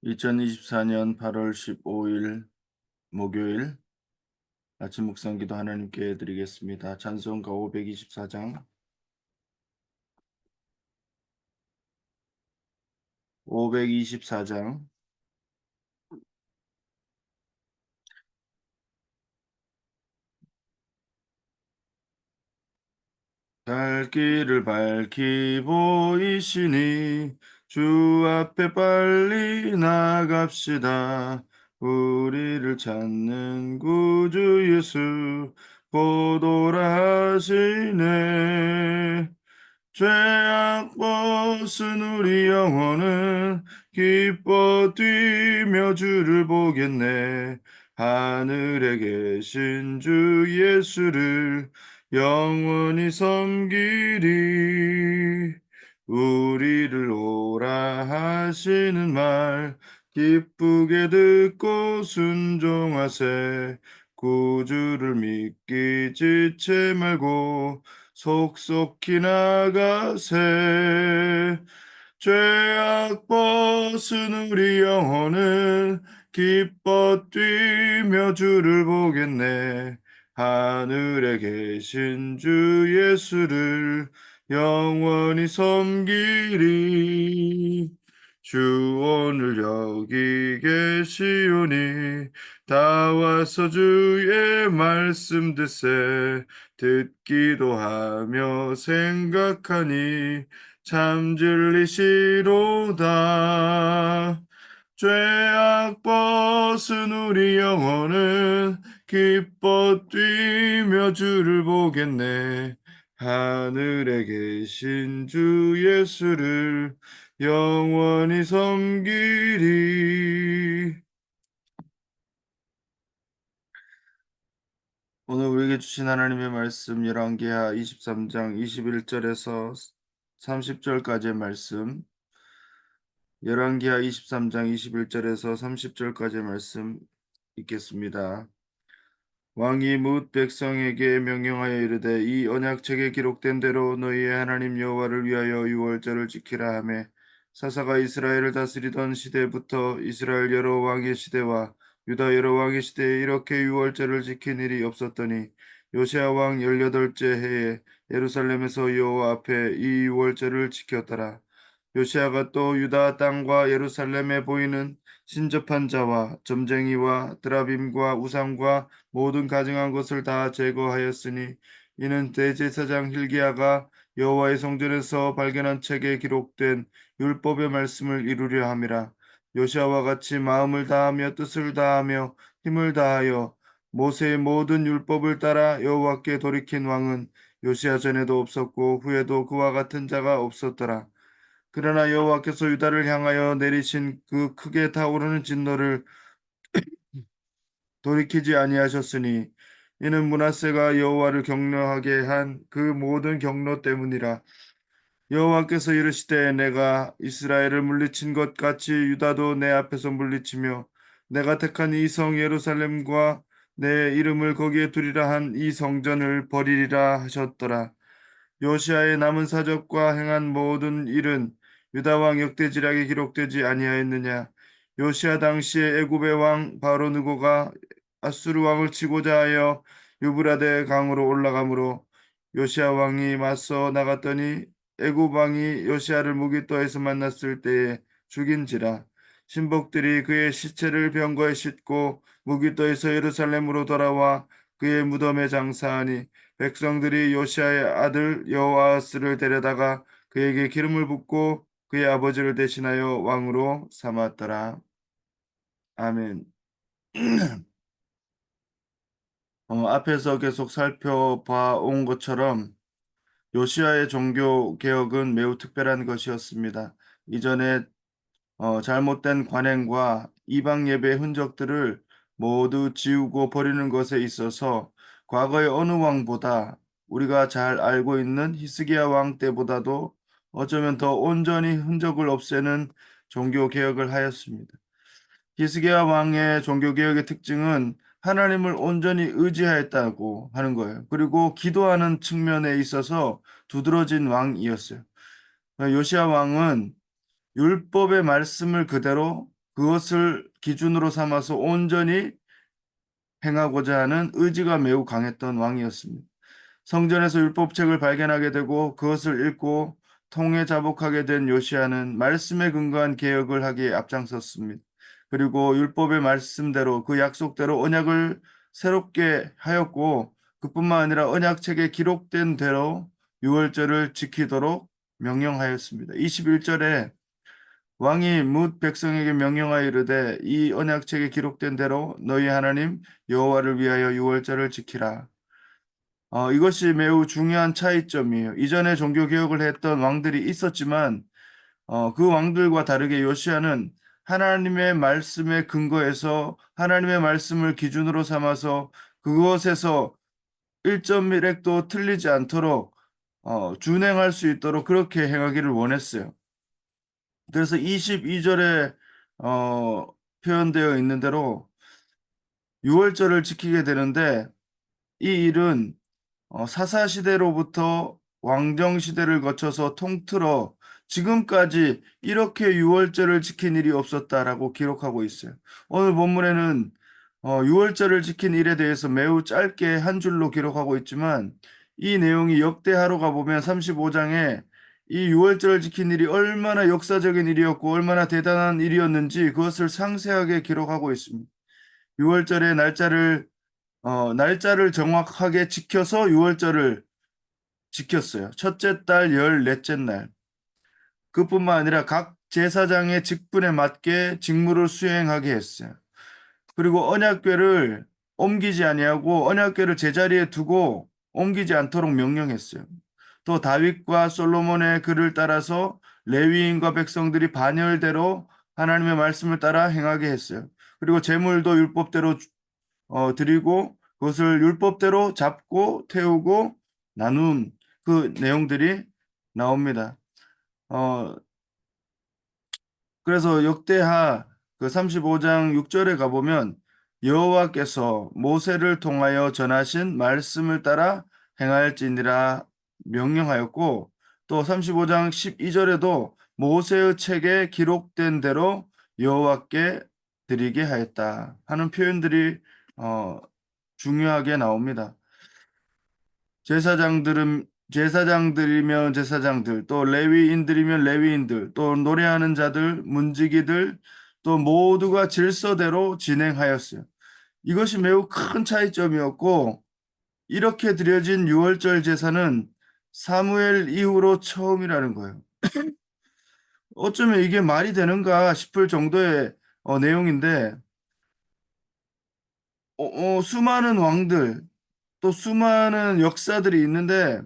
2024년 8월 15일 목요일 아침 묵상 기도 하나님께 드리겠습니다. 찬송가 524장 524장 갈 길을 밝히 보이시니 주 앞에 빨리 나갑시다. 우리를 찾는 구주 예수 곧 오라 하시네. 죄악 벗은 우리 영혼은 기뻐 뛰며 주를 보겠네. 하늘에 계신 주 예수를 영원히 섬기리. 우리를 오라 하시는 말 기쁘게 듣고 순종하세. 구주를 믿기 지체 말고 속속히 나가세. 죄악 벗은 우리 영혼은 기뻐 뛰며 주를 보겠네. 하늘에 계신 주 예수를 영원히 섬기리. 주 오늘 여기 계시오니 다 와서 주의 말씀 듣세. 듣기도 하며 생각하니 참 진리시로다. 죄악 벗은 우리 영혼은 기뻐 뛰며 주를 보겠네. 하늘에 계신 주 예수를 영원히 섬기리. 오늘 우리에게 주신 하나님의 말씀 열왕기하 23장 21절에서 30절까지의 말씀, 열왕기하 23장 21절에서 30절까지의 말씀 읽겠습니다. 왕이 뭇 백성에게 명령하여 이르되 이 언약책에 기록된 대로 너희의 하나님 여호와를 위하여 유월절을 지키라 하매 사사가 이스라엘을 다스리던 시대부터 이스라엘 여러 왕의 시대와 유다 여러 왕의 시대에 이렇게 유월절을 지킨 일이 없었더니 요시야 왕 18째 해에 예루살렘에서 여호와 앞에 이 유월절을 지켰더라. 요시야가 또 유다 땅과 예루살렘에 보이는 신접한 자와 점쟁이와 드라빔과 우상과 모든 가증한 것을 다 제거하였으니 이는 대제사장 hil기야가 여호와의 성전에서 발견한 책에 기록된 율법의 말씀을 이루려 함이라. 요시야와 같이 마음을 다하며 뜻을 다하며 힘을 다하여 모세의 모든 율법을 따라 여호와께 돌이킨 왕은 요시야 전에도 없었고 후에도 그와 같은 자가 없었더라. 그러나 여호와께서 유다를 향하여 내리신 그 크게 타오르는 진노를 돌이키지 아니하셨으니 이는 므낫세가 여호와를 경노하게 한 그 모든 경노 때문이라. 여호와께서 이르시되 내가 이스라엘을 물리친 것 같이 유다도 내 앞에서 물리치며 내가 택한 이 성 예루살렘과 내 이름을 거기에 두리라 한 이 성전을 버리리라 하셨더라. 요시아의 남은 사적과 행한 모든 일은 유다 왕 역대지략에 기록되지 아니하였느냐. 요시아 당시에 애굽의 왕 바로 느고가 아수르 왕을 치고자 하여 유브라데 강으로 올라가므로 요시아 왕이 맞서 나갔더니 애굽 왕이 요시아를 무기또에서 만났을 때에 죽인지라. 신복들이 그의 시체를 병거에 싣고 무기또에서 예루살렘으로 돌아와 그의 무덤에 장사하니 백성들이 요시아의 아들 여호아스를 데려다가 그에게 기름을 붓고 그의 아버지를 대신하여 왕으로 삼았더라. 아멘. 앞에서 계속 살펴봐 온 것처럼 요시아의 종교 개혁은 매우 특별한 것이었습니다. 이전에 잘못된 관행과 이방 예배의 흔적들을 모두 지우고 버리는 것에 있어서 과거의 어느 왕보다 우리가 잘 알고 있는 히스기야 왕 때보다도 어쩌면 더 온전히 흔적을 없애는 종교 개혁을 하였습니다. 히스기야 왕의 종교 개혁의 특징은 하나님을 온전히 의지하였다고 하는 거예요. 그리고 기도하는 측면에 있어서 두드러진 왕이었어요. 요시야 왕은 율법의 말씀을 그대로 그것을 기준으로 삼아서 온전히 행하고자 하는 의지가 매우 강했던 왕이었습니다. 성전에서 율법책을 발견하게 되고 그것을 읽고 통해 자복하게 된 요시아는 말씀에 근거한 개혁을 하기에 앞장섰습니다. 그리고 율법의 말씀대로 그 약속대로 언약을 새롭게 하였고 그뿐만 아니라 언약책에 기록된 대로 유월절을 지키도록 명령하였습니다. 21절에 왕이 뭇 백성에게 명령하여 이르되 이 언약책에 기록된 대로 너희 하나님 여호와를 위하여 유월절을 지키라. 이것이 매우 중요한 차이점이에요. 이전에 종교 개혁을 했던 왕들이 있었지만 그 왕들과 다르게 요시아는 하나님의 말씀에 근거해서 하나님의 말씀을 기준으로 삼아서 그것에서 1.1획도 틀리지 않도록 준행할 수 있도록 그렇게 행하기를 원했어요. 그래서 22절에 표현되어 있는 대로 유월절을 지키게 되는데 이 일은 사사시대로부터 왕정시대를 거쳐서 통틀어 지금까지 이렇게 유월절을 지킨 일이 없었다라고 기록하고 있어요. 오늘 본문에는 유월절을 지킨 일에 대해서 매우 짧게 한 줄로 기록하고 있지만 이 내용이 역대하로 가보면 35장에 이 유월절을 지킨 일이 얼마나 역사적인 일이었고 얼마나 대단한 일이었는지 그것을 상세하게 기록하고 있습니다. 유월절의 날짜를 정확하게 지켜서 유월절을 지켰어요. 첫째 달 14째 날. 그뿐만 아니라 각 제사장의 직분에 맞게 직무를 수행하게 했어요. 그리고 언약궤를 옮기지 아니하고 언약궤를 제자리에 두고 옮기지 않도록 명령했어요. 또 다윗과 솔로몬의 글을 따라서 레위인과 백성들이 반열대로 하나님의 말씀을 따라 행하게 했어요. 그리고 제물도 율법대로 드리고 그것을 율법대로 잡고 태우고 나눈 그 내용들이 나옵니다. 어, 그래서 역대하 그 35장 6절에 가보면 여호와께서 모세를 통하여 전하신 말씀을 따라 행할지니라 명령하였고 또 35장 12절에도 모세의 책에 기록된 대로 여호와께 드리게 하였다 하는 표현들이 어, 중요하게 나옵니다. 제사장들이면 제사장들, 또 레위인들이면 레위인들, 또 노래하는 자들, 문지기들, 또 모두가 질서대로 진행하였어요. 이것이 매우 큰 차이점이었고, 이렇게 드려진 유월절 제사는 사무엘 이후로 처음이라는 거예요. 어쩌면 이게 말이 되는가 싶을 정도의 내용인데, 수많은 왕들, 또 수많은 역사들이 있는데,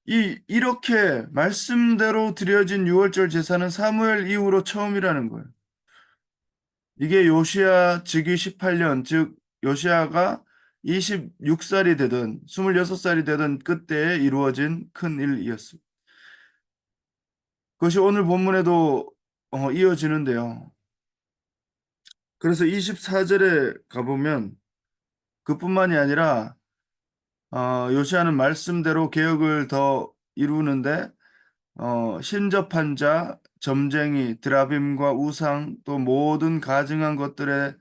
이렇게 말씀대로 드려진 유월절 제사는 사무엘 이후로 처음이라는 거예요. 이게 요시야 즉위 18년, 즉 요시야가 26살이 되든 26살이 되든 그때에 이루어진 큰 일이었습니다. 그것이 오늘 본문에도 이어지는데요. 그래서 24절에 가보면 그뿐만이 아니라 요시야는 말씀대로 개혁을 더 이루는데 신접한 자, 점쟁이, 드라빔과 우상, 또 모든 가증한 것들을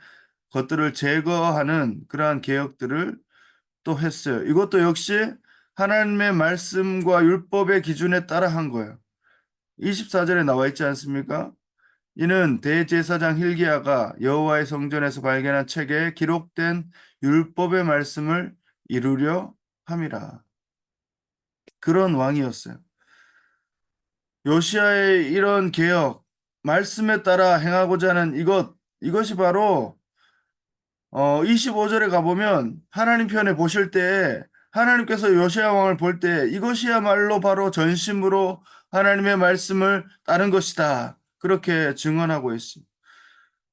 제거하는 그러한 개혁들을 또 했어요. 이것도 역시 하나님의 말씀과 율법의 기준에 따라 한 거예요. 24절에 나와 있지 않습니까? 이는 대제사장 hil기야가 여호와의 성전에서 발견한 책에 기록된 율법의 말씀을 이루려 함이라. 그런 왕이었어요. 요시아의 이런 개혁, 말씀에 따라 행하고자 하는 이것이 바로 25절에 가보면 하나님 편에 보실 때 하나님께서 요시아 왕을 볼 때 이것이야말로 바로 전심으로 하나님의 말씀을 따른 것이다. 그렇게 증언하고 있습니다.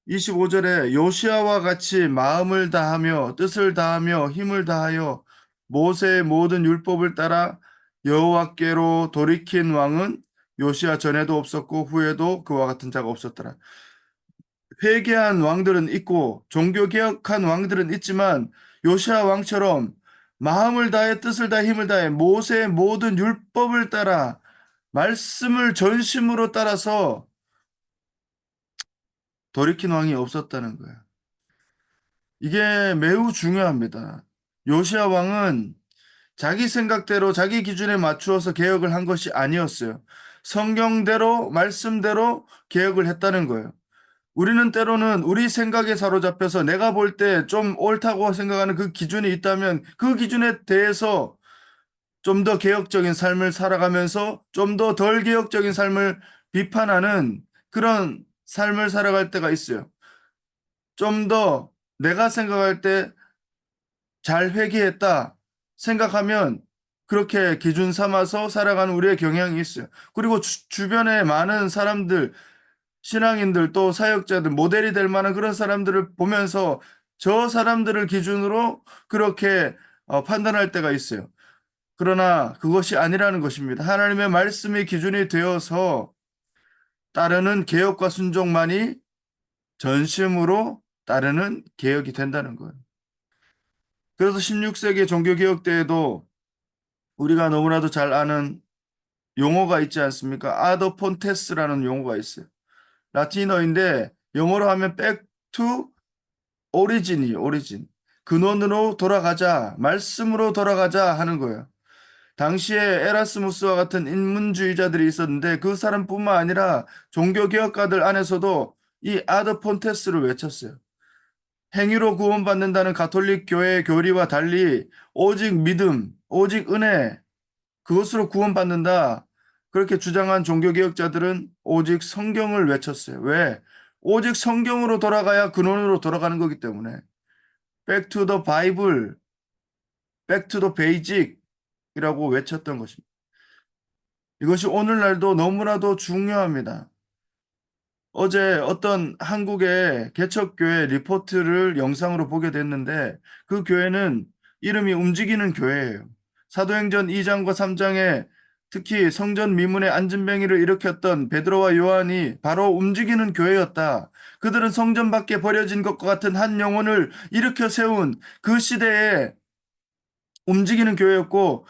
25절에 요시아와 같이 마음을 다하며 뜻을 다하며 힘을 다하여 모세의 모든 율법을 따라 여호와께로 돌이킨 왕은 요시아 전에도 없었고 후에도 그와 같은 자가 없었더라. 회개한 왕들은 있고 종교 개혁한 왕들은 있지만 요시아 왕처럼 마음을 다해 뜻을 다해 힘을 다해 모세의 모든 율법을 따라 말씀을 전심으로 따라서 돌이킨 왕이 없었다는 거예요. 이게 매우 중요합니다. 요시야 왕은 자기 생각대로 자기 기준에 맞추어서 개혁을 한 것이 아니었어요. 성경대로 말씀대로 개혁을 했다는 거예요. 우리는 때로는 우리 생각에 사로잡혀서 내가 볼 때 좀 옳다고 생각하는 그 기준이 있다면 그 기준에 대해서 좀 더 개혁적인 삶을 살아가면서 좀 더 덜 개혁적인 삶을 비판하는 그런 삶을 살아갈 때가 있어요. 좀 더 내가 생각할 때 잘 회귀했다 생각하면 그렇게 기준 삼아서 살아가는 우리의 경향이 있어요. 그리고 주변에 많은 사람들, 신앙인들 또 사역자들, 모델이 될 만한 그런 사람들을 보면서 저 사람들을 기준으로 그렇게 판단할 때가 있어요. 그러나 그것이 아니라는 것입니다. 하나님의 말씀이 기준이 되어서 따르는 개혁과 순종만이 전심으로 따르는 개혁이 된다는 거예요. 그래서 16세기 종교개혁 때에도 우리가 너무나도 잘 아는 용어가 있지 않습니까? 아더 폰테스라는 용어가 있어요. 라틴어인데 영어로 하면 back to 오리진. 근원으로 돌아가자, 말씀으로 돌아가자 하는 거예요. 당시에 에라스무스와 같은 인문주의자들이 있었는데 그 사람뿐만 아니라 종교개혁가들 안에서도 이 아더 폰테스를 외쳤어요. 행위로 구원받는다는 가톨릭 교회의 교리와 달리 오직 믿음, 오직 은혜, 그것으로 구원받는다. 그렇게 주장한 종교개혁자들은 오직 성경을 외쳤어요. 왜? 오직 성경으로 돌아가야 근원으로 돌아가는 거기 때문에. Back to the Bible, Back to the Basic이라고 외쳤던 것입니다. 이것이 오늘날도 너무나도 중요합니다. 어제 어떤 한국의 개척교회 리포트를 영상으로 보게 됐는데 그 교회는 이름이 움직이는 교회예요. 사도행전 2장과 3장에 특히 성전 미문에 안진뱅이를 일으켰던 베드로와 요한이 바로 움직이는 교회였다. 그들은 성전 밖에 버려진 것과 같은 한 영혼을 일으켜 세운 그 시대에 움직이는 교회였고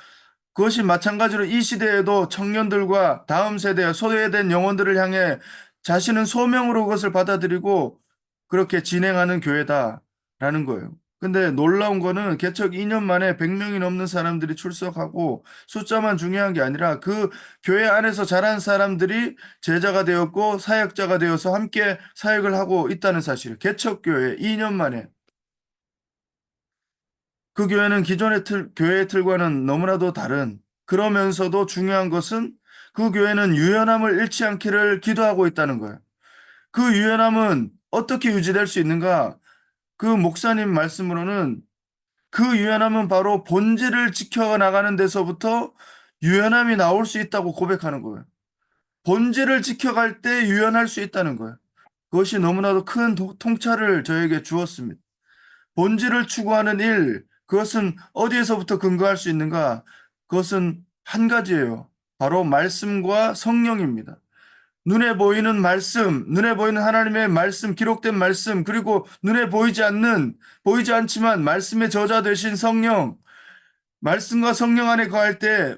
그것이 마찬가지로 이 시대에도 청년들과 다음 세대 소외된 영혼들을 향해 자신은 소명으로 그것을 받아들이고 그렇게 진행하는 교회다라는 거예요. 근데 놀라운 거는 개척 2년 만에 100명이 넘는 사람들이 출석하고 숫자만 중요한 게 아니라 그 교회 안에서 자란 사람들이 제자가 되었고 사역자가 되어서 함께 사역을 하고 있다는 사실. 개척 교회 2년 만에 그 교회는 기존의 교회의 틀과는 너무나도 다른 그러면서도 중요한 것은 그 교회는 유연함을 잃지 않기를 기도하고 있다는 거예요. 그 유연함은 어떻게 유지될 수 있는가? 그 목사님 말씀으로는 그 유연함은 바로 본질을 지켜나가는 데서부터 유연함이 나올 수 있다고 고백하는 거예요. 본질을 지켜갈 때 유연할 수 있다는 거예요. 그것이 너무나도 큰 통찰을 저에게 주었습니다. 본질을 추구하는 일, 그것은 어디에서부터 근거할 수 있는가? 그것은 한 가지예요. 바로 말씀과 성령입니다. 눈에 보이는 말씀, 눈에 보이는 하나님의 말씀, 기록된 말씀, 그리고 눈에 보이지 않지만 말씀의 저자 되신 성령, 말씀과 성령 안에 거할 때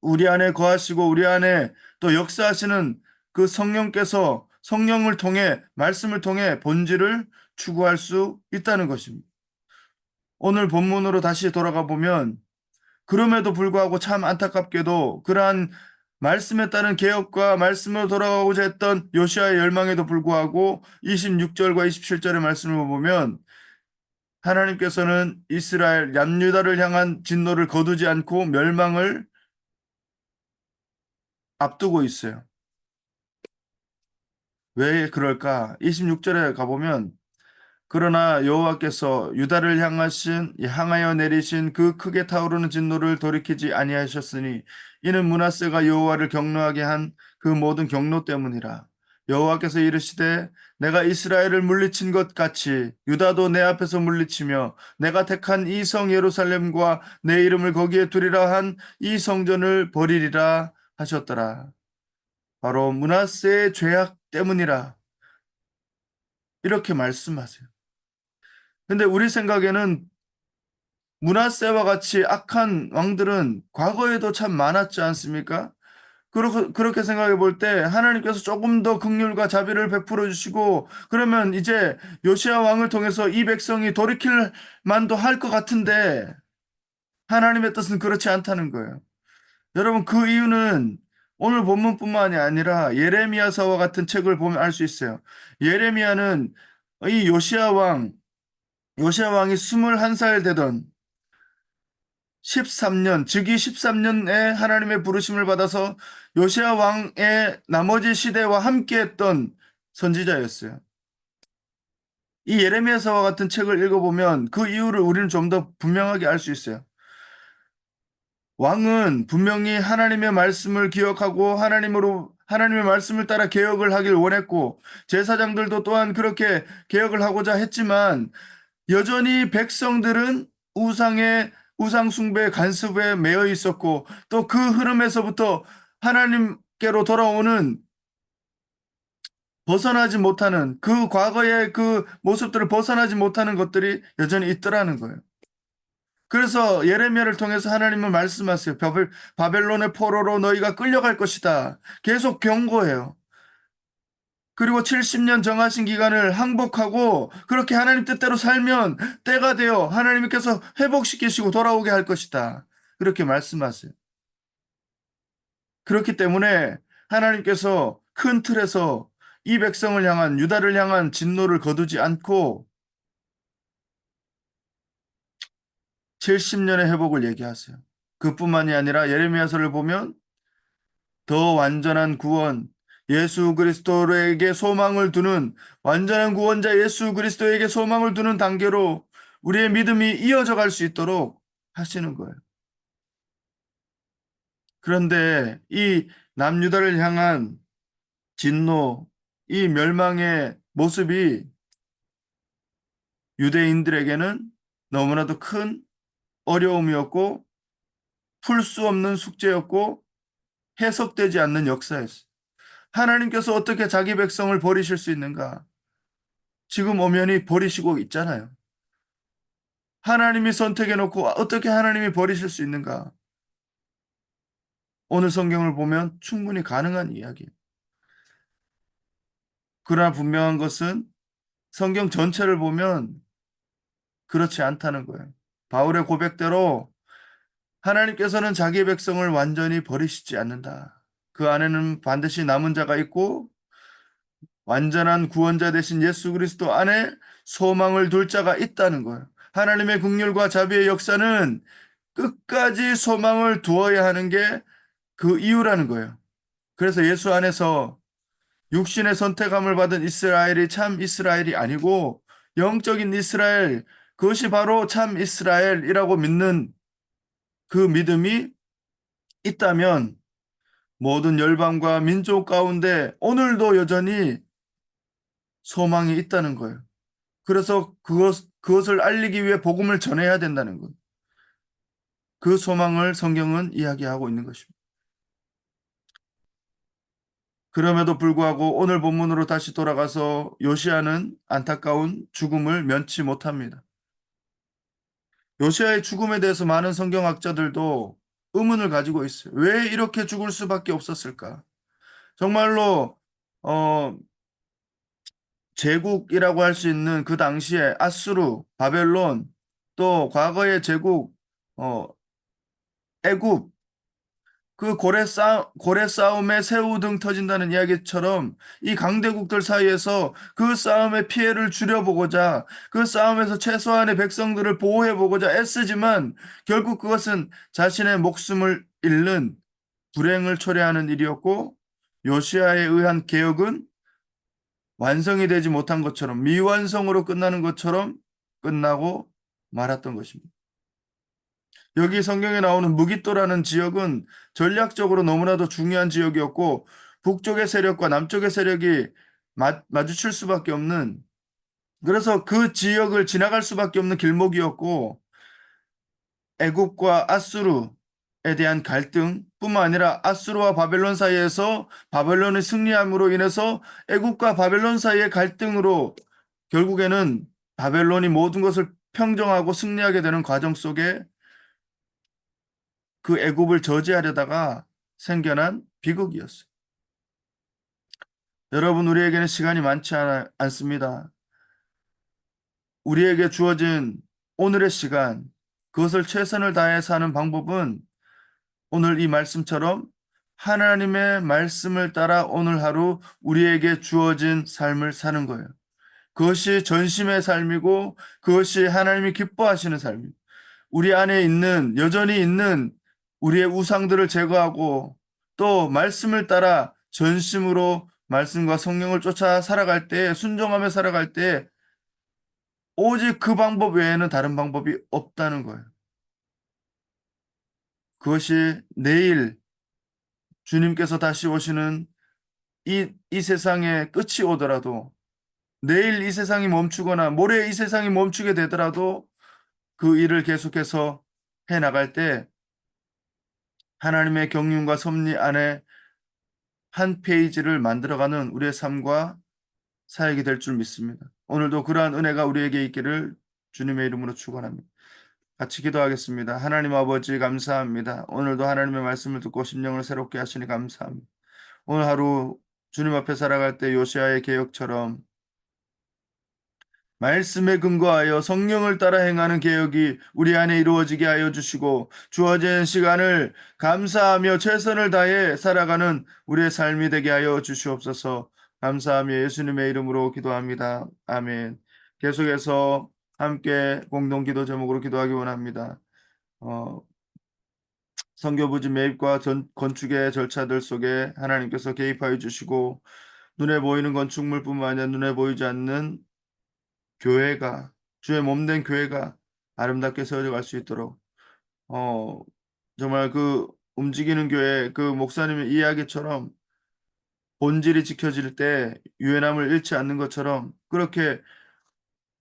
우리 안에 거하시고 우리 안에 또 역사하시는 그 성령께서 성령을 통해, 말씀을 통해 본질을 추구할 수 있다는 것입니다. 오늘 본문으로 다시 돌아가 보면 그럼에도 불구하고 참 안타깝게도 그러한 말씀에 따른 개혁과 말씀으로 돌아가고자 했던 요시아의 열망에도 불구하고 26절과 27절의 말씀을 보면 하나님께서는 이스라엘 남유다를 향한 진노를 거두지 않고 멸망을 앞두고 있어요. 왜 그럴까? 26절에 가보면 그러나 여호와께서 유다를 향하여 내리신 그 크게 타오르는 진노를 돌이키지 아니하셨으니 이는 므낫세가 여호와를 경노하게 한 그 모든 경노 때문이라. 여호와께서 이르시되 내가 이스라엘을 물리친 것 같이 유다도 내 앞에서 물리치며 내가 택한 이 성 예루살렘과 내 이름을 거기에 두리라 한 이 성전을 버리리라 하셨더라. 바로 므낫세의 죄악 때문이라. 이렇게 말씀하세요. 근데 우리 생각에는 므낫세와 같이 악한 왕들은 과거에도 참 많았지 않습니까? 그렇게 생각해 볼 때 하나님께서 조금 더 긍휼과 자비를 베풀어 주시고 그러면 이제 요시야 왕을 통해서 이 백성이 돌이킬 만도 할 것 같은데 하나님의 뜻은 그렇지 않다는 거예요. 여러분 그 이유는 오늘 본문뿐만이 아니라 예레미야서와 같은 책을 보면 알 수 있어요. 예레미야는 이 요시야 왕이 21살 되던 13년, 즉위 13년에 하나님의 부르심을 받아서 요시야 왕의 나머지 시대와 함께했던 선지자였어요. 이 예레미야서와 같은 책을 읽어보면 그 이유를 우리는 좀 더 분명하게 알 수 있어요. 왕은 분명히 하나님의 말씀을 기억하고 하나님의 말씀을 따라 개혁을 하길 원했고 제사장들도 또한 그렇게 개혁을 하고자 했지만 여전히 백성들은 우상 숭배 간습에 매여 있었고 또 그 흐름에서부터 하나님께로 돌아오는 벗어나지 못하는 그 과거의 그 모습들을 벗어나지 못하는 것들이 여전히 있더라는 거예요. 그래서 예레미야를 통해서 하나님은 말씀하세요. 바벨론의 포로로 너희가 끌려갈 것이다. 계속 경고해요. 그리고 70년 정하신 기간을 항복하고 그렇게 하나님 뜻대로 살면 때가 되어 하나님께서 회복시키시고 돌아오게 할 것이다. 그렇게 말씀하세요. 그렇기 때문에 하나님께서 큰 틀에서 이 백성을 향한 유다를 향한 진노를 거두지 않고 70년의 회복을 얘기하세요. 그뿐만이 아니라 예레미야서를 보면 더 완전한 구원, 예수 그리스도에게 소망을 두는 완전한 구원자 예수 그리스도에게 소망을 두는 단계로 우리의 믿음이 이어져 갈 수 있도록 하시는 거예요. 그런데 이 남유다를 향한 진노, 이 멸망의 모습이 유대인들에게는 너무나도 큰 어려움이었고 풀 수 없는 숙제였고 해석되지 않는 역사였어요. 하나님께서 어떻게 자기 백성을 버리실 수 있는가? 지금 엄연히 버리시고 있잖아요. 하나님이 선택해놓고 어떻게 하나님이 버리실 수 있는가? 오늘 성경을 보면 충분히 가능한 이야기예요. 그러나 분명한 것은 성경 전체를 보면 그렇지 않다는 거예요. 바울의 고백대로 하나님께서는 자기 백성을 완전히 버리시지 않는다. 그 안에는 반드시 남은 자가 있고 완전한 구원자 되신 예수 그리스도 안에 소망을 둘 자가 있다는 거예요. 하나님의 긍휼과 자비의 역사는 끝까지 소망을 두어야 하는 게 그 이유라는 거예요. 그래서 예수 안에서 육신의 선택함을 받은 이스라엘이 참 이스라엘이 아니고 영적인 이스라엘, 그것이 바로 참 이스라엘이라고 믿는 그 믿음이 있다면 모든 열방과 민족 가운데 오늘도 여전히 소망이 있다는 거예요. 그래서 그것을 알리기 위해 복음을 전해야 된다는 거예요. 그 소망을 성경은 이야기하고 있는 것입니다. 그럼에도 불구하고 오늘 본문으로 다시 돌아가서 요시아는 안타까운 죽음을 면치 못합니다. 요시아의 죽음에 대해서 많은 성경학자들도 의문을 가지고 있어요. 왜 이렇게 죽을 수밖에 없었을까? 정말로 어, 제국이라고 할 수 있는 그 당시에 아수르, 바벨론, 또 과거의 제국 애굽 그 고래 싸움에 새우 등 터진다는 이야기처럼 이 강대국들 사이에서 그 싸움의 피해를 줄여보고자 그 싸움에서 최소한의 백성들을 보호해보고자 애쓰지만 결국 그것은 자신의 목숨을 잃는 불행을 초래하는 일이었고 요시아에 의한 개혁은 완성이 되지 못한 것처럼 미완성으로 끝나는 것처럼 끝나고 말았던 것입니다. 여기 성경에 나오는 무기또라는 지역은 전략적으로 너무나도 중요한 지역이었고 북쪽의 세력과 남쪽의 세력이 마주칠 수밖에 없는 그래서 그 지역을 지나갈 수밖에 없는 길목이었고 애굽과 아수르에 대한 갈등뿐만 아니라 아수르와 바벨론 사이에서 바벨론의 승리함으로 인해서 애굽과 바벨론 사이의 갈등으로 결국에는 바벨론이 모든 것을 평정하고 승리하게 되는 과정 속에 그 애굽을 저지하려다가 생겨난 비극이었어요. 여러분, 우리에게는 시간이 많지 않습니다. 우리에게 주어진 오늘의 시간, 그것을 최선을 다해 사는 방법은 오늘 이 말씀처럼 하나님의 말씀을 따라 오늘 하루 우리에게 주어진 삶을 사는 거예요. 그것이 전심의 삶이고 그것이 하나님이 기뻐하시는 삶입니다. 우리 안에 여전히 있는 우리의 우상들을 제거하고 또 말씀을 따라 전심으로 말씀과 성령을 쫓아 살아갈 때, 순종하며 살아갈 때 오직 그 방법 외에는 다른 방법이 없다는 거예요. 그것이 내일 주님께서 다시 오시는 이 세상의 끝이 오더라도, 내일 이 세상이 멈추거나 모레 이 세상이 멈추게 되더라도 그 일을 계속해서 해 나갈 때 하나님의 경륜과 섭리 안에 한 페이지를 만들어가는 우리의 삶과 사역이 될 줄 믿습니다. 오늘도 그러한 은혜가 우리에게 있기를 주님의 이름으로 축원합니다. 같이 기도하겠습니다. 하나님 아버지, 감사합니다. 오늘도 하나님의 말씀을 듣고 심령을 새롭게 하시니 감사합니다. 오늘 하루 주님 앞에 살아갈 때 요시아의 개혁처럼 말씀에 근거하여 성령을 따라 행하는 개혁이 우리 안에 이루어지게 하여 주시고, 주어진 시간을 감사하며 최선을 다해 살아가는 우리의 삶이 되게 하여 주시옵소서. 감사하며 예수님의 이름으로 기도합니다. 아멘. 계속해서 함께 공동 기도 제목으로 기도하기 원합니다. 선교부지 매입과 건축의 절차들 속에 하나님께서 개입하여 주시고, 눈에 보이는 건축물뿐만 아니라 눈에 보이지 않는 교회가, 주의 몸된 교회가 아름답게 세워져 갈 수 있도록, 정말 그 움직이는 교회, 그 목사님의 이야기처럼 본질이 지켜질 때 유연함을 잃지 않는 것처럼, 그렇게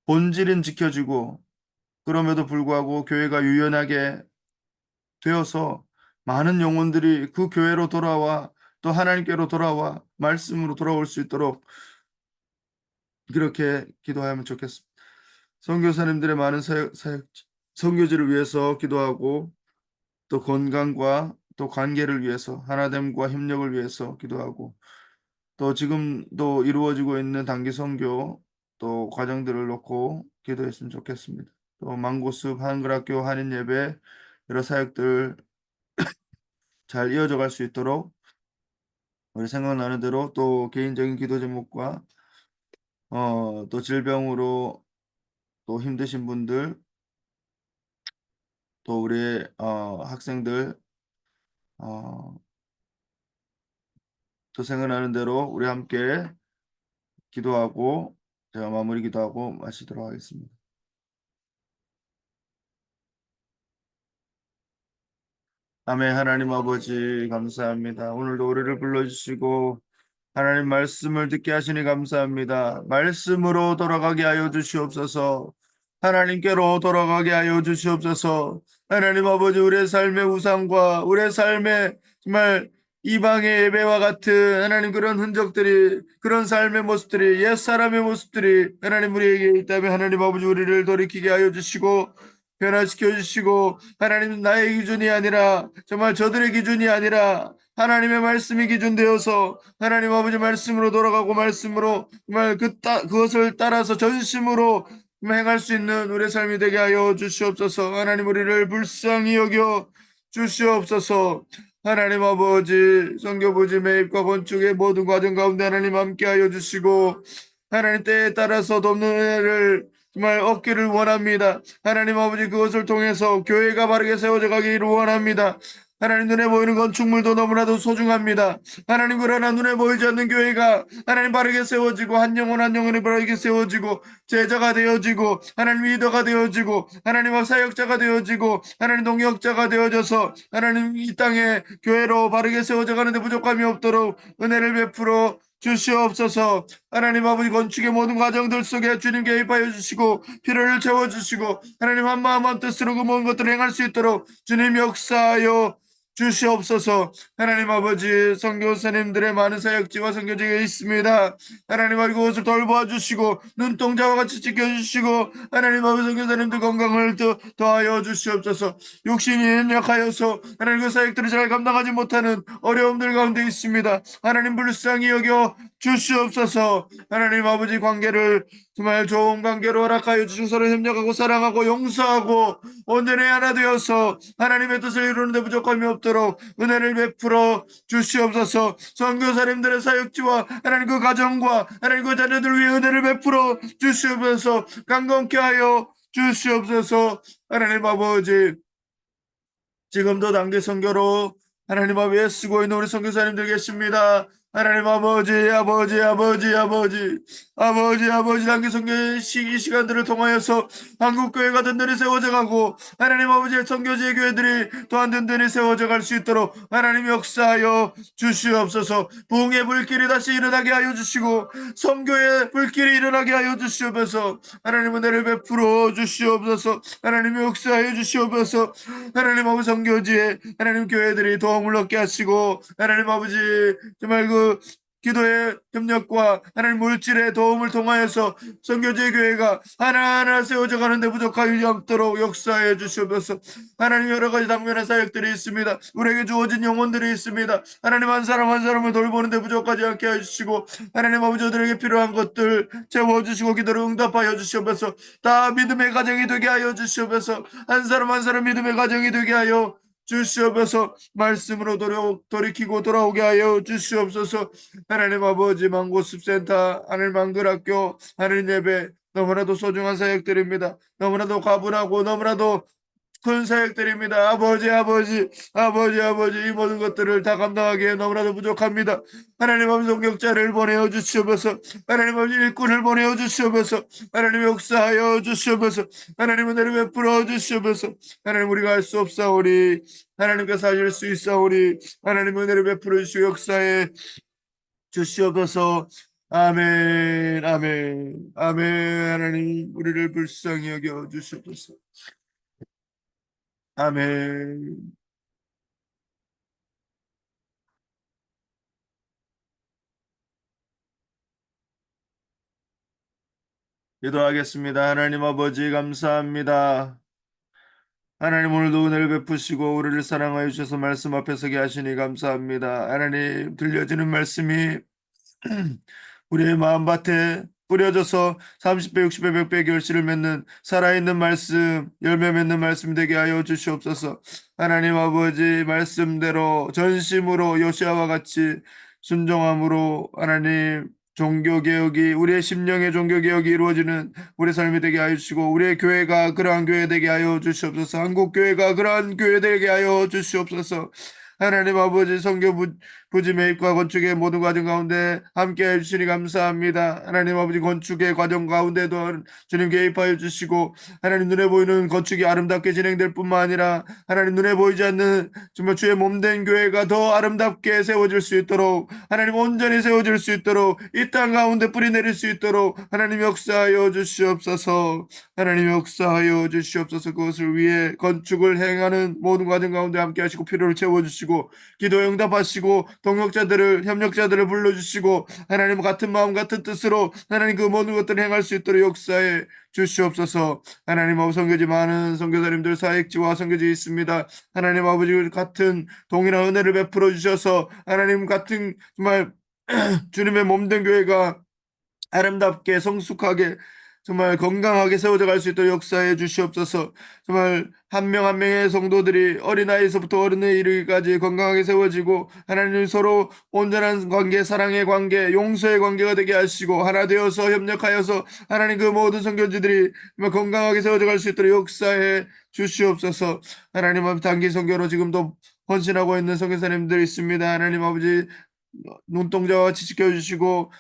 본질은 지켜지고 그럼에도 불구하고 교회가 유연하게 되어서 많은 영혼들이 그 교회로 돌아와 또 하나님께로 돌아와 말씀으로 돌아올 수 있도록 그렇게 기도하면 좋겠습니다. 선교사님들의 많은 선교지를 위해서 기도하고, 또 건강과 또 관계를 위해서, 하나됨과 협력을 위해서 기도하고, 또 지금도 이루어지고 있는 단기 선교 또 과정들을 놓고 기도했으면 좋겠습니다. 또 망고숲 한글학교 한인 예배 여러 사역들 잘 이어져 갈 수 있도록 우리 생각나는 대로 또 개인적인 기도 제목과 또 질병으로 또 힘드신 분들, 또 우리 학생들 또 생각나는 대로 우리 함께 기도하고 제가 마무리 기도하고 마치도록 하겠습니다. 아멘. 하나님 아버지, 감사합니다. 오늘도 우리를 불러주시고 하나님 말씀을 듣게 하시니 감사합니다. 말씀으로 돌아가게 하여 주시옵소서. 하나님께로 돌아가게 하여 주시옵소서. 하나님 아버지, 우리의 삶의 우상과 우리의 삶의 정말 이방의 예배와 같은 하나님 그런 흔적들이, 그런 삶의 모습들이, 옛사람의 모습들이 하나님 우리에게 있다면 하나님 아버지 우리를 돌이키게 하여 주시고 변화시켜 주시고, 하나님 나의 기준이 아니라 정말 저들의 기준이 아니라 하나님의 말씀이 기준 되어서 하나님 아버지 말씀으로 돌아가고 말씀으로 정말 그것을 따라서 전심으로 행할 수 있는 우리의 삶이 되게 하여 주시옵소서. 하나님 우리를 불쌍히 여겨 주시옵소서. 하나님 아버지 선교부지 매입과 건축의 모든 과정 가운데 하나님 함께하여 주시고 하나님 때에 따라서 돕는 은혜를 정말 얻기를 원합니다. 하나님 아버지 그것을 통해서 교회가 바르게 세워져 가기를 원합니다. 하나님 눈에 보이는 건축물도 너무나도 소중합니다. 하나님 그러나 눈에 보이지 않는 교회가 하나님 바르게 세워지고 한 영혼 한 영혼이 바르게 세워지고 제자가 되어지고 하나님 리더가 되어지고 하나님 사역자가 되어지고 하나님 동역자가 되어져서 하나님 이 땅에 교회로 바르게 세워져 가는데 부족함이 없도록 은혜를 베풀어 주시옵소서. 하나님 아버지 건축의 모든 과정들 속에 주님 개입하여 주시고 필요를 채워주시고 하나님 한 마음 한 뜻으로 그 모든 것들을 행할 수 있도록 주님 역사하여 주시옵소서. 하나님 아버지, 선교사님들의 많은 사역지와 선교지가 있습니다. 하나님 아버지, 그것을 돌보아 주시고 눈동자와 같이 지켜주시고 하나님 아버지, 선교사님들 건강을 더하여 주시옵소서. 육신이 연약하여서 하나님 그 사역들을 잘 감당하지 못하는 어려움들 가운데 있습니다. 하나님 불쌍히 여겨 주시옵소서. 하나님 아버지, 관계를 정말 좋은 관계로 허락하여 주시고 서로 협력하고 사랑하고 용서하고 온전히 하나 되어서 하나님의 뜻을 이루는 데 부족함이 없도록 은혜를 베풀어 주시옵소서. 선교사님들의 사역지와 하나님 그 가정과 하나님 그 자녀들 위해 은혜를 베풀어 주시옵소서. 강건케 하여 주시옵소서. 하나님 아버지, 지금도 단기 선교로 하나님 아버지 애쓰고 있는 우리 선교사님들 계십니다. 하나님 아버지, 아버지, 아버지, 아버지, 아버지, 아버지, 단기 선교의 이 시간들을 통하여서 한국교회가 든든히 세워져 가고 하나님 아버지의 선교지의 교회들이 또한 든든히 세워져 갈 수 있도록 하나님 역사하여 주시옵소서. 부흥의 불길이 다시 일어나게 하여 주시고 선교의 불길이 일어나게 하여 주시옵소서. 하나님 은혜를 베풀어 주시옵소서. 하나님 역사하여 주시옵소서. 하나님 아버지, 선교지에 하나님 교회들이 도움을 얻게 하시고 하나님 아버지, 정말 그 기도의 협력과 하나님 물질의 도움을 통하여서 선교지의 교회가 하나하나 세워져 가는데 부족함이 없도록 역사해 주시옵소서. 하나님 여러 가지 당면의 사역들이 있습니다. 우리에게 주어진 영혼들이 있습니다. 하나님 한 사람 한 사람을 돌보는데 부족하지 않게 해주시고 하나님 아버지, 저들에게 필요한 것들 채워주시고 기도를 응답하여 주시옵소서. 다 믿음의 가정이 되게 하여 주시옵소서. 한 사람 한 사람 믿음의 가정이 되게 하여 주시옵소서. 말씀으로 돌이키고 돌아오게 하여 주시옵소서. 하나님 아버지, 망고숲센터, 하나님 한글학교, 하나님 예배 너무나도 소중한 사역들입니다. 너무나도 가분하고 너무나도 큰 사역들입니다. 아버지, 아버지, 아버지, 아버지, 이 모든 것들을 다 감당하기에 너무나도 부족합니다. 하나님 아버지, 동역자를 보내어 주시옵소서. 하나님 아버지, 일꾼을 보내어 주시옵소서. 하나님 역사하여 주시옵소서. 하나님 은혜를 베풀어 주시옵소서. 하나님 우리가 할 수 없사오니 하나님께서 하실 수 있사오니 하나님 은혜를 베풀어 주시고 역사해 주시옵소서. 아멘, 아멘, 아멘. 하나님 우리를 불쌍히 여겨 주시옵소서. 아멘. 기도하겠습니다. 하나님 아버지, 감사합니다. 하나님 오늘도 은혜를 베푸시고 우리를 사랑하여 주셔서 말씀 앞에 서게 하시니 감사합니다. 하나님, 들려지는 말씀이 우리의 마음밭에 뿌려져서 30배, 60배, 100배 결실을 맺는 살아있는 말씀, 열매 맺는 말씀 되게 하여 주시옵소서. 하나님 아버지, 말씀대로 전심으로 요시아와 같이 순종함으로 하나님 종교개혁이, 우리의 심령의 종교개혁이 이루어지는 우리 삶이 되게 하여 주시고 우리의 교회가 그러한 교회 되게 하여 주시옵소서. 한국교회가 그러한 교회 되게 하여 주시옵소서. 하나님 아버지, 선교 부지 매입과 건축의 모든 과정 가운데 함께 해주시니 감사합니다. 하나님 아버지, 건축의 과정 가운데도 주님 개입하여 주시고 하나님 눈에 보이는 건축이 아름답게 진행될 뿐만 아니라 하나님 눈에 보이지 않는 정말 주의 몸된 교회가 더 아름답게 세워질 수 있도록 하나님 온전히 세워질 수 있도록 이 땅 가운데 뿌리 내릴 수 있도록 하나님 역사하여 주시옵소서. 하나님 역사하여 주시옵소서. 그것을 위해 건축을 행하는 모든 과정 가운데 함께 하시고 필요를 채워주시고 기도 응답하시고 동역자들을, 협력자들을 불러주시고 하나님 같은 마음 같은 뜻으로 하나님 그 모든 것들을 행할 수 있도록 역사해 주시옵소서. 하나님 아버지, 선교지 많은 선교사님들 사역지와 선교지 있습니다. 하나님 아버지, 같은 동일한 은혜를 베풀어 주셔서 하나님 같은 정말 주님의 몸된 교회가 아름답게 성숙하게 정말 건강하게 세워져 갈 수 있도록 역사해 주시옵소서. 정말 한 명 한 명의 성도들이 어린아이에서부터 어른에 이르기까지 건강하게 세워지고 하나님 서로 온전한 관계, 사랑의 관계, 용서의 관계가 되게 하시고 하나 되어서 협력하여서 하나님 그 모든 선교지들이 건강하게 세워져 갈 수 있도록 역사해 주시옵소서. 하나님 아버지, 단기 선교로 지금도 헌신하고 있는 선교사님들 있습니다. 하나님 아버지, 눈동자와 같이 지켜주시고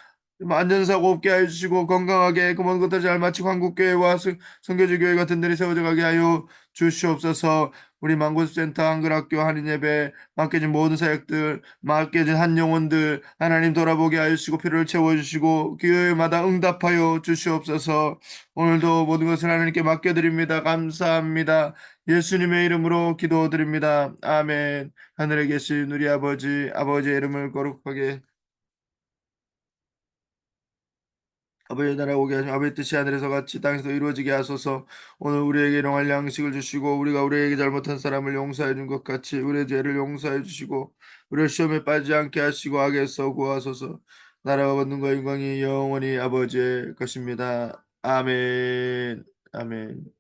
안전사고 없게 해주시고 건강하게 그 모든 것들 잘 마치고 한국교회와 선교지 교회가 든든히 세워져 가게 하여 주시옵소서. 우리 망고센터 한글학교 한인예배 맡겨진 모든 사역들, 맡겨진 한 영혼들 하나님 돌아보게 하시고 필요를 채워주시고 기회마다 응답하여 주시옵소서. 오늘도 모든 것을 하나님께 맡겨드립니다. 감사합니다. 예수님의 이름으로 기도드립니다. 아멘. 하늘에 계신 우리 아버지, 아버지의 이름을 거룩하게 아버지의 나라 오게 하시고 아버지의 뜻이 하늘에서 같이 땅에서 이루어지게 하소서. 오늘 우리에게 일용할 양식을 주시고 우리가 우리에게 잘못한 사람을 용서해 준 것 같이 우리의 죄를 용서해 주시고 우리를 시험에 빠지지 않게 하시고 악에서 구하소서. 나라와 권능과 영광이 영원히 아버지의 것입니다. 아멘. 아멘.